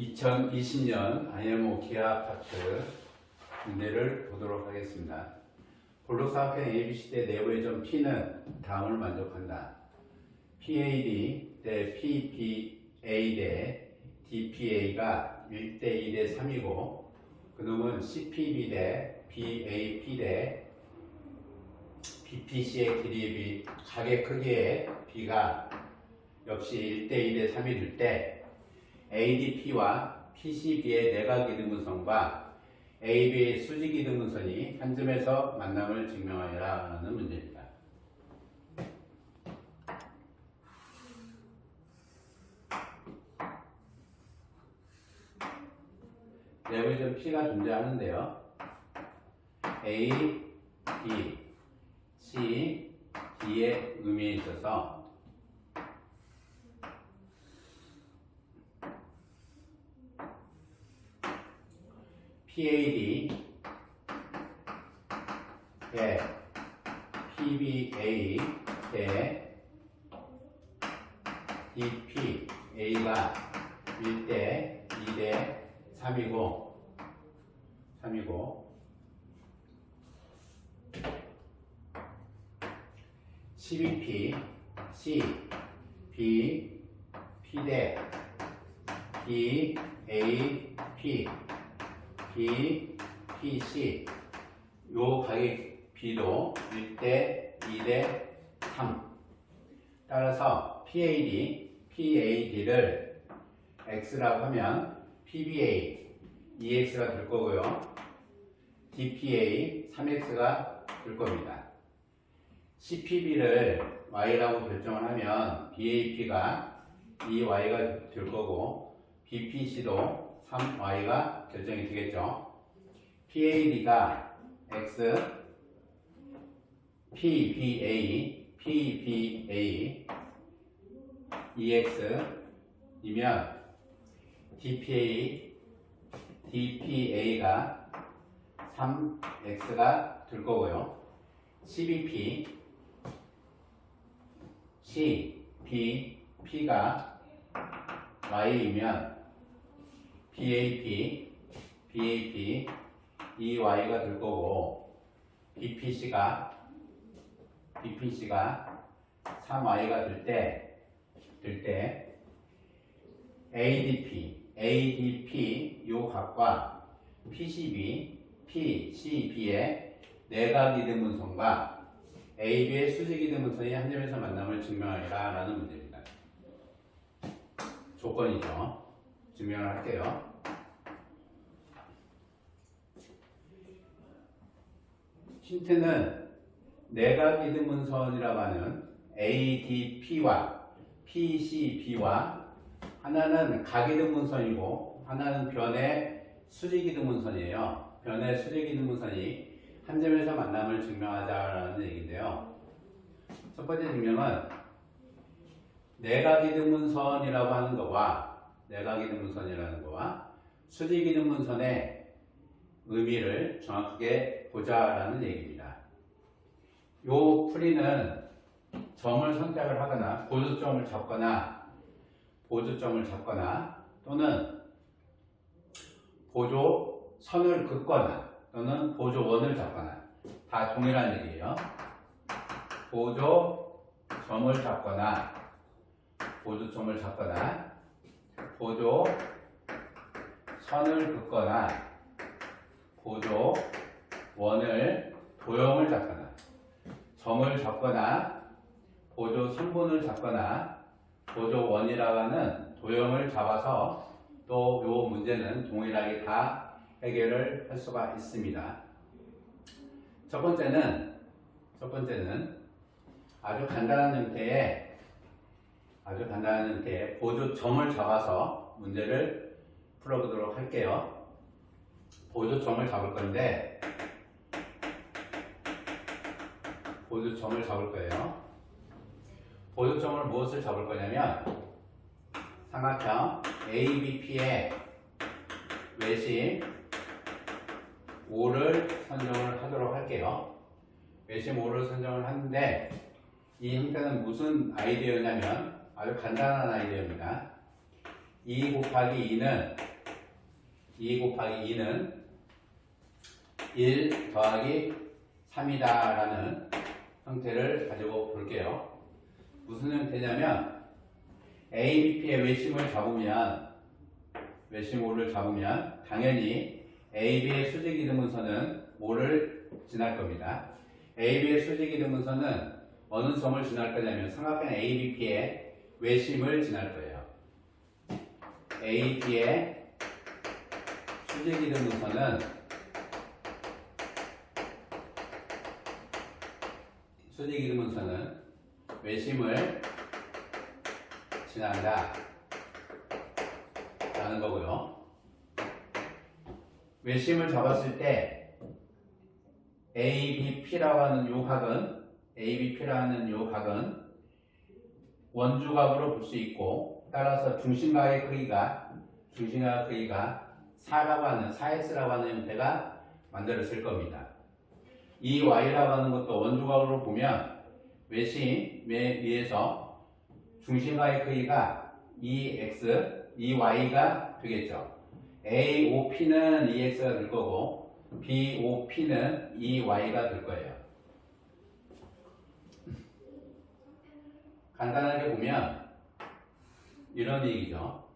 2020년 IMO 기아 아파트 문제를 보도록 하겠습니다. 볼록사각형 ABC대 내부의 점 P는 다음을 만족한다. PAD 대 PBA 대 DPA가 1대 2대 3이고 그놈은 CPB 대 BAP 대 BPC의 길이 각의 크기의 B가 역시 1대 2대 3이 될 때 ADP와 PCB의 내각이등분선과 AB의 수직이등분선이 한 점에서 만남을 증명하여라는 문제입니다. 내부의 점 P가 존재하는데요. A, B, C, D의 의미에 있어서 PAD 대 PBA 대 DPA가 1대 2대 3이고 CBP, C, B, P 대 DAP BPC 요 각의 B도 1대 2대 3 따라서 PAD를 X라고 하면 PBA 2X가 될 거고요. DPA 3X가 될 겁니다. CPB를 Y라고 결정을 하면 BAP가 2Y가 될 거고 BPC도 3Y가 결정이 되겠죠. PAD가 X, PBA 2X이면 DPA가 3X가 될 거고요. CBP, CBP가 Y이면 BAP 2Y가 될 거고 BPC가 3Y가 될 때 ADP 요 각과 PCB의 내각이등분선과 AB의 수직이등분선이 한 점에서 만남을 증명하리라 라는 문제입니다. 조건이죠. 증명을 할게요. 힌트는 내각이등분선이라고 하는 ADP와 PCB와 하나는 각이등분선이고 하나는 변의 수직이등분선이에요. 변의 수직이등분선이 한 점에서 만남을 증명하자라는 얘기인데요. 첫 번째 증명은 내각이등분선이라고 하는 거와 수직이등분선의 의미를 정확하게 보자라는 얘기입니다. 요 풀이는 점을 선택을 하거나 보조점을 잡거나 또는 보조선을 긋거나 또는 보조원을 잡거나 다 동일한 얘기예요. 보조점을 잡거나 보조선을 긋거나 보조원을 도형을 잡거나 점을 잡거나 보조선분을 잡거나 보조원이라고 하는 도형을 잡아서 또 요 문제는 동일하게 다 해결을 할 수가 있습니다. 첫 번째는 아주 간단한 형태의 보조점을 잡아서 문제를 풀어보도록 할게요. 보조점을 잡을 건데 보조점을 무엇을 잡을 거냐면 삼각형 ABP의 외심 O를 선정을 하도록 할게요. 외심 O를 선정을 하는데 이 형태는 무슨 아이디어냐면 아주 간단한 아이디어입니다. 2 곱하기 2는 2 곱하기 2는 1 더하기 3이다 라는 형태를 가지고 볼게요. 무슨 형태냐면 ABP의 외심을 잡으면 외심5를 잡으면 당연히 AB의 수직이등분선은 5를 지날 겁니다. AB의 수직이등분선은 어느 점을 지날 거냐면 삼각형 ABP의 외심을 지날 거예요. AB의 수직이등분선은 외심을 지난다 라는 거고요. 외심을 잡았을 때 ABP라고 하는 요 각은 원주각으로 볼 수 있고, 따라서 중심각의 크기가 4x라고 하는 형태가 만들어질 겁니다. 이 y라고 하는 것도 원주각으로 보면 외심에 의해서 중심각의 크기가 2x, 2y가 되겠죠. AOP는 2x가 될 거고 BOP는 2y가 될 거예요. 간단하게 보면 이런 얘기죠.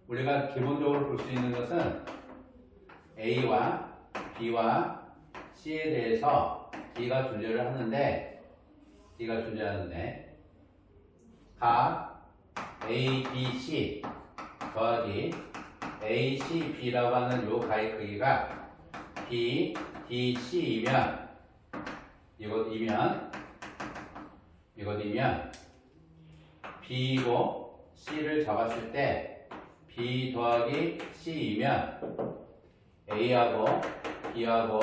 우리가 기본적으로 볼 수 있는 것은 A와 B와 C에 대해서 D가 존재하는데 각 ABC 더하기 ACB라고 하는 요 가의 크기가 BDC이면 이것이면 B로 C를 잡았을 때 B 더하기 C이면 A하고 B하고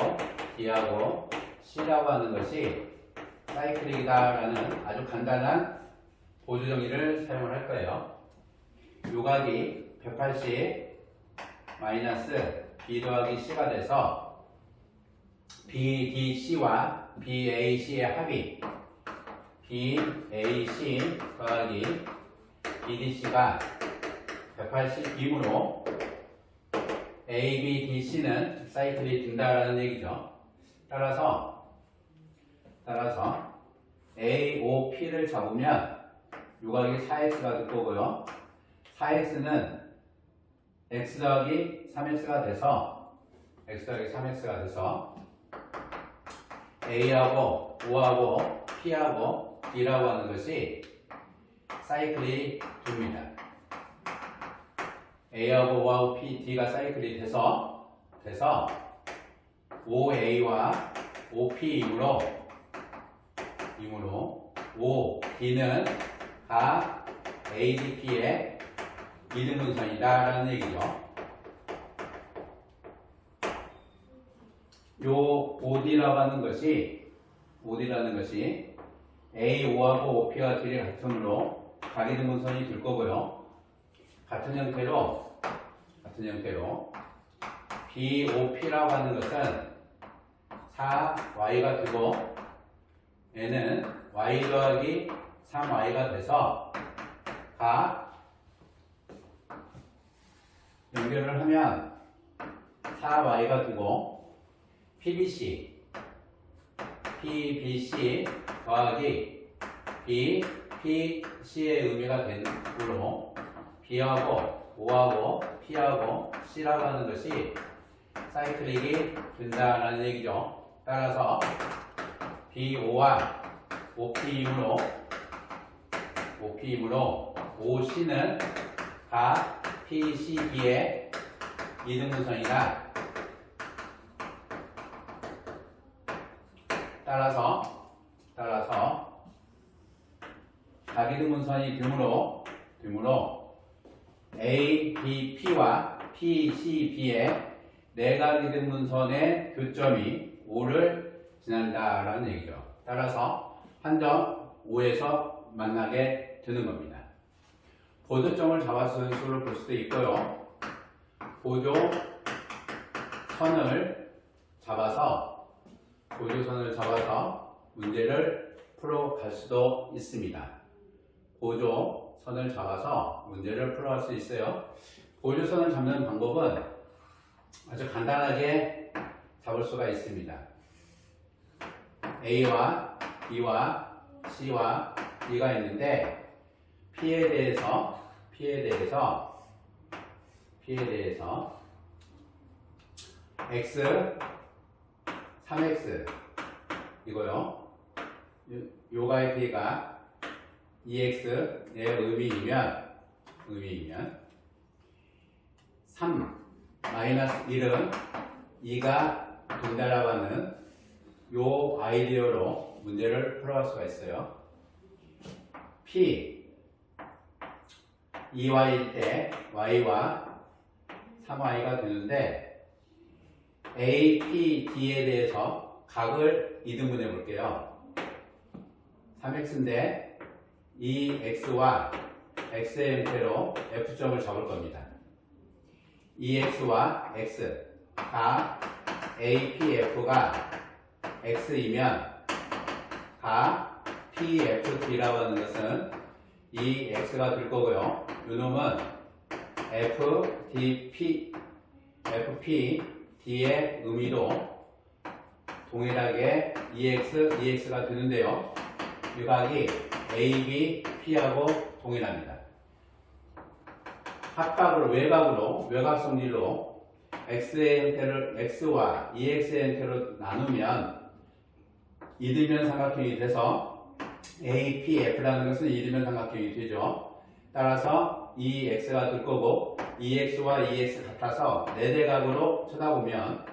D하고 C라고 하는 것이 사이클릭이다 라는 아주 간단한 보조 정의를 사용을 할 거예요. 요각이 180 마이너스 B 더하기 C가 돼서 BDC와 BAC의 합이 BAC 더하기 BDC가 180이므로 ABDC는 사이클이 된다라는 얘기죠. 따라서 AOP를 잡으면 요각이 4x가 될 거고요. 4x는 x 더하기 3x가 돼서 A하고 O하고 P하고 D라고 하는 것이 사이클이 됩니다. A하고 O하고 P, D가 사이클이 돼서 OA와 OP이므로 OD는 각 ADP의 이등분선이다 라는 얘기죠. 요 OD라고 하는 것이 AO하고 OP와 D의 같으므로 각이등분선이 될 거고요. 같은 형태로 BOP라고 하는 것은 4y가 되고 얘는 y 더하기 3y가 돼서 각 연결을 하면 4y가 되고 PBC 더하기 BPC의 의미가 되므로 B하고 O하고 P하고 C라고 하는 것이 사이클릭이 된다라는 얘기죠. 따라서 BO와 OP이므로 OC는 각 PCB의 이등분선이다. 따라서 각이등분선이 되므로 ABP와 PCB의 내각이등분선의 교점이 5를 지난다라는 얘기죠. 따라서 한 점 5에서 만나게 되는 겁니다. 보조점을 잡아서 수를 볼 수도 있고요. 보조선을 잡아서 문제를 풀어갈 수도 있습니다. 보조선을 잡아서 문제를 풀어갈 수 있어요. 보조선을 잡는 방법은 아주 간단하게 잡을 수가 있습니다. A와 B와 C와 D가 있는데 P에 대해서 X, 3X 이거요. 요가의 P가 EX의 의미이면 3 마이너스 1은 2가 된다라고 하는 요 아이디어로 문제를 풀어갈 수가 있어요. P 2y일 때 y와 3y가 되는데 A, P, D에 대해서 각을 이등분해 볼게요. 3x인데 이 x와 x의 형태로 f점을 잡을 겁니다. 이 x와 x 각 A, P, F가 x이면 각 P, F, D라고 하는 것은 이 x가 될 거고요. 요놈은 F, D, P, D의 의미도 동일하게 EX가 되는데요. 이 각이 AB, P하고 동일합니다. 합각으로 외곽성질로 X의 형태를 X와 EX의 형태로 나누면 이등변 삼각형이 돼서 APF라는 것은 이등변 삼각형이 되죠. 따라서 EX가 될 거고 EX와 EX 같아서 4대각으로 쳐다보면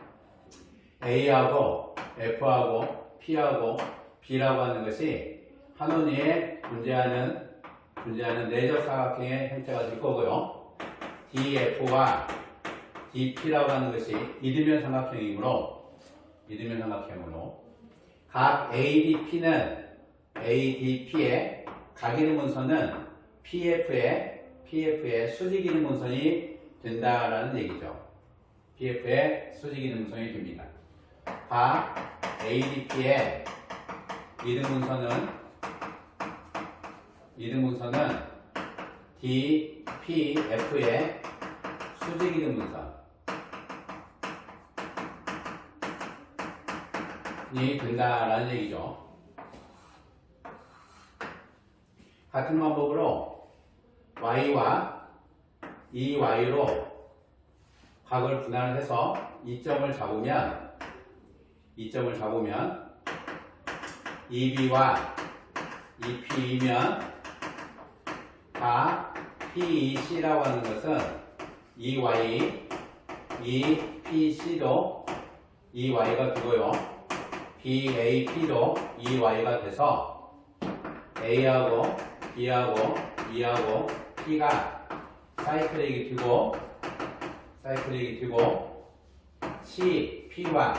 A하고 F하고 P하고 B라고 하는 것이 한 원위에 존재하는 내적 사각형의 형태가 될 거고요. DF와 DP라고 하는 것이 이등변 삼각형이므로 각 ADP의 각이등 문선은 PF의 수직이등 문선이 된다라는 얘기죠. PF의 수직이등 문선이 됩니다. 각 ADP의 이등 문선은 DPF의 수직이등 문선이 된다라는 얘기죠. 같은 방법으로 Y와 EY로 각을 분할해서 이점을 잡으면 EB와 EP이면 각 PEC라고 하는 것은 EY, EPC도 EY가 되고요. BAP도 EY가 돼서 A하고 B하고 E하고 P가 사이클릭이 되고 CP와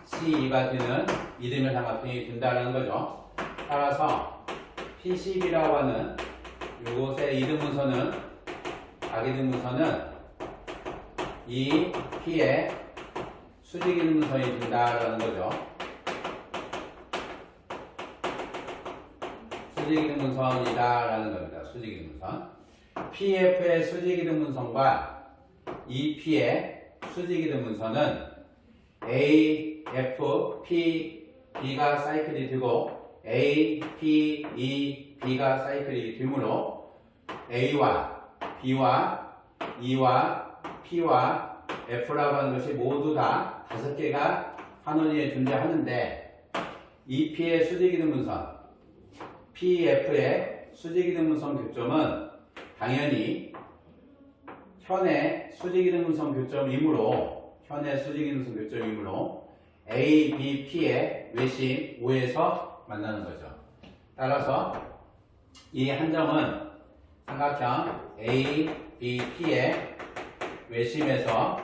CE가 되는 이등변 삼각형이 된다는 거죠. 따라서 PCB라고 하는 이곳의 이등분선은 각이등분선은 이 P의 수직이등분선이 된다라는 거죠. 수직이등분선이다라는 겁니다. 수직이등분선. PF의 수직이등분선과 EP의 수직이등분선은 A, F, P, B가 사이클이 되고 A, P, E, B가 사이클이 되므로 A와 B와 E와 P와 F라고 하는 것이 모두 다 5개가 한 원위에 존재하는데 EP의 수직이등분선, PF의 수직이등분선 교점은 당연히 현의 수직이등분선 교점이므로 A, B, P의 외심 5에서 만나는 거죠. 따라서 이 한 점은 삼각형 A, B, P의 외심에서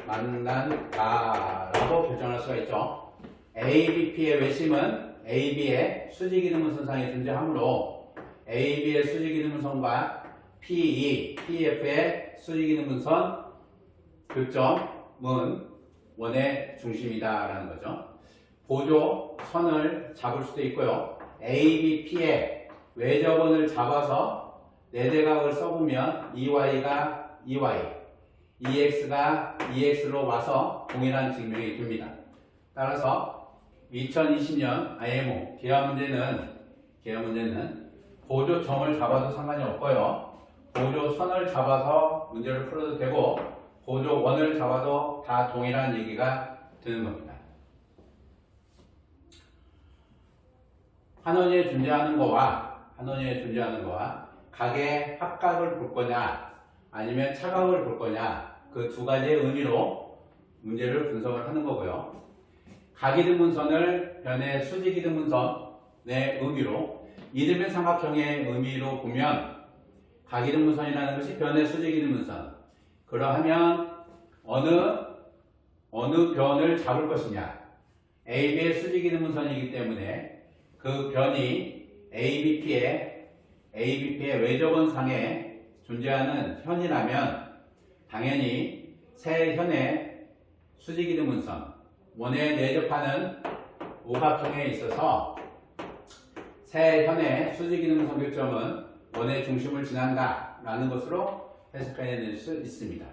만난다라고 결정할 수가 있죠. A, B, P의 외심은 A, B의 수직이등분선상에 존재하므로 A, B의 수직이등분선과 P, Pf의 수직이등분선 교점은 원의 중심이다라는 거죠. 보조 선을 잡을 수도 있고요. A, B, P의 외접원을 잡아서 내대각을 써보면 2y가 2y, 2x가 2x로 와서 동일한 증명이 됩니다. 따라서 2020년 IMO 기하 문제는 보조점을 잡아도 상관이 없고요. 보조선을 잡아서 문제를 풀어도 되고 보조원을 잡아도 다 동일한 얘기가 되는 겁니다. 한원위에 존재하는 거와 각의 합각을 볼 거냐 아니면 차각을 볼 거냐 그 두 가지의 의미로 문제를 분석을 하는 거고요. 각이등분선을 변의 수직이등분선의 의미로 이등변 삼각형의 의미로 보면 각이등분선이라는 것이 변의 수직이등분선. 그러하면 어느 변을 잡을 것이냐. AB의 수직이등분선이기 때문에 그 변이 ABP의 외접원상에 존재하는 현이라면 당연히 세 현의 수직이등분선 원에 내접하는 오각형에 있어서 세 현의 수직이등분선 교점은 원의 중심을 지난다 라는 것으로 해석해낼 수 있습니다.